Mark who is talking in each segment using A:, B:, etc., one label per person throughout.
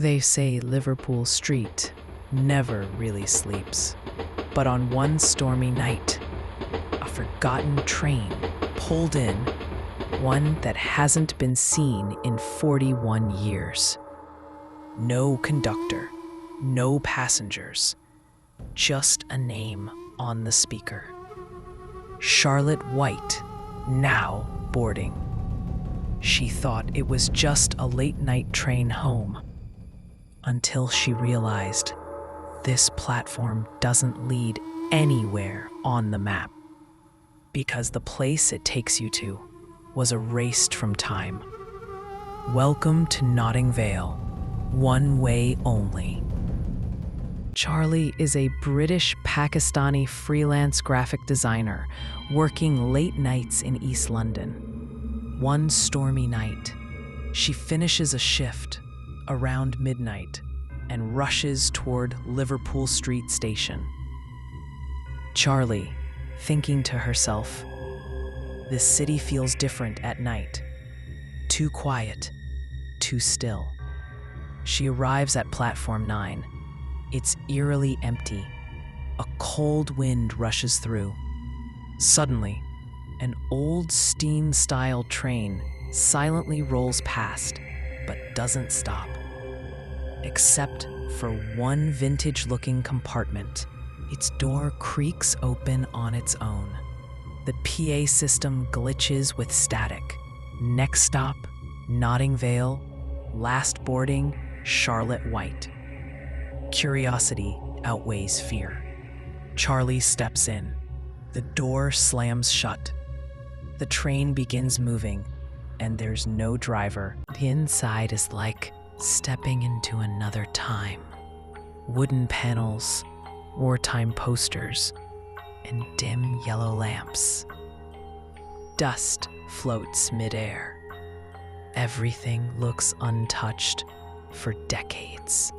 A: They say Liverpool Street never really sleeps. But on one stormy night, a forgotten train pulled in, one that hasn't been seen in 41 years. No conductor, no passengers, just a name on the speaker. Charlotte White, now boarding. She thought it was just a late-night train home, until she realized this platform doesn't lead anywhere on the map, because the place it takes you to was erased from time. Welcome to Notting Vale, one way only. Charlie is a British Pakistani freelance graphic designer working late nights in East London. One stormy night, she finishes a shift around midnight and rushes toward Liverpool Street station. Charlie, thinking to herself, this city feels different at night. Too quiet, too still. She arrives at platform 9. It's eerily empty. A cold wind rushes through. Suddenly, an old steam-style train silently rolls past, but doesn't stop. Except for one vintage-looking compartment. Its door creaks open on its own. The PA system glitches with static. Next stop, Notting Vale. Last boarding, Charlotte White. Curiosity outweighs fear. Charlie steps in. The door slams shut. The train begins moving, and there's no driver. The inside is like stepping into another time. Wooden panels, wartime posters, and dim yellow lamps. Dust floats midair. Everything looks untouched for decades.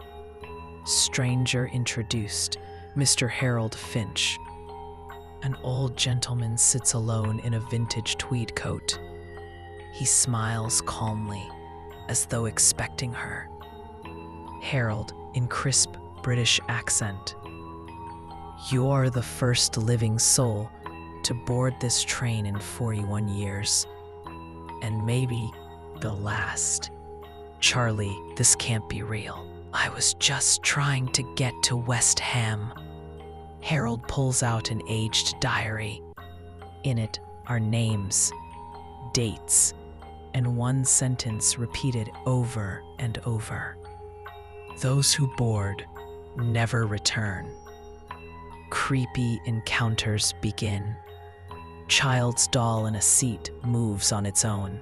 A: Stranger introduced, Mr. Harold Finch. An old gentleman sits alone in a vintage tweed coat. He smiles calmly, as though expecting her. Harold, in crisp British accent. You are the first living soul to board this train in 41 years. And maybe the last. Charlie, this can't be real. I was just trying to get to West Ham. Harold pulls out an aged diary. In it are names, dates, and one sentence repeated over and over. Those who board never return. Creepy encounters begin. Child's doll in a seat moves on its own.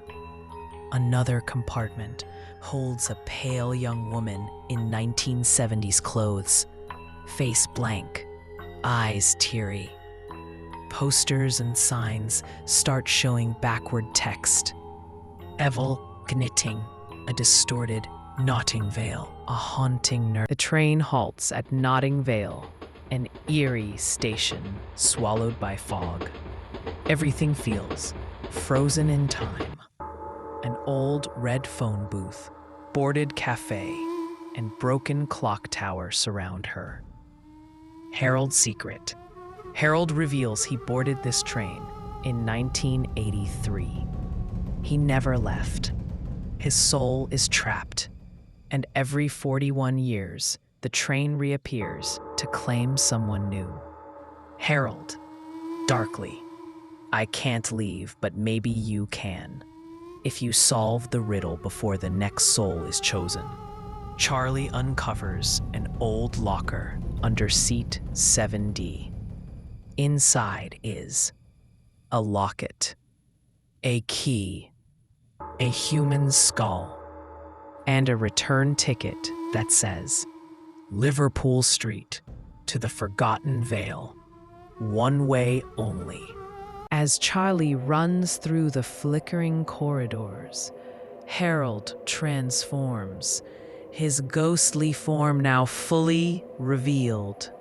A: Another compartment holds a pale young woman in 1970s clothes, face blank, eyes teary. Posters and signs start showing backward text. Evil Gnitting, a distorted Notting Vale, a haunting nerve. The train halts at Notting Vale, an eerie station swallowed by fog. Everything feels frozen in time. An old red phone booth, boarded cafe, and broken clock tower surround her. Harold's secret. Harold reveals he boarded this train in 1983. He never left. His soul is trapped, and every 41 years, the train reappears to claim someone new. Harold, darkly, I can't leave, but maybe you can, if you solve the riddle before the next soul is chosen. Charlie uncovers an old locker under seat 7D. Inside is a locket, a key, a human skull, and a return ticket that says, Liverpool Street to the Forgotten Vale, one way only. As Charlie runs through the flickering corridors, Harold transforms, his ghostly form now fully revealed.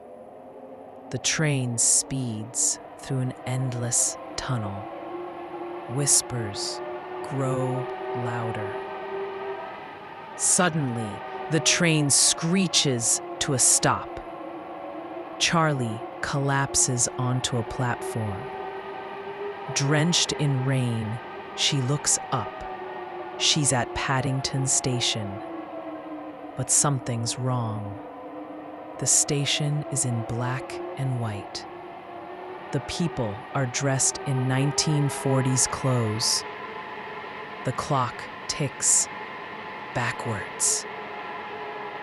A: The train speeds through an endless tunnel. Whispers grow louder. Suddenly, The train screeches to a stop. Charlie collapses onto a platform. Drenched in rain, she looks up. She's at Paddington Station. But something's wrong. The station is in black and white. The people are dressed in 1940s clothes. The clock ticks backwards.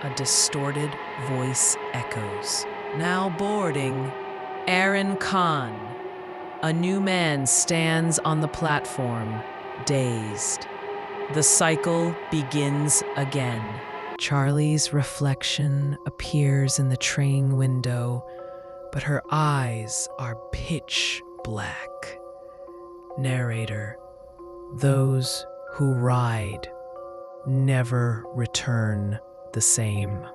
A: A distorted voice echoes. Now boarding, Aaron Khan. A new man stands on the platform, dazed. The cycle begins again. Charlie's reflection appears in the train window, but her eyes are pitch black. Narrator: those who ride never return the same.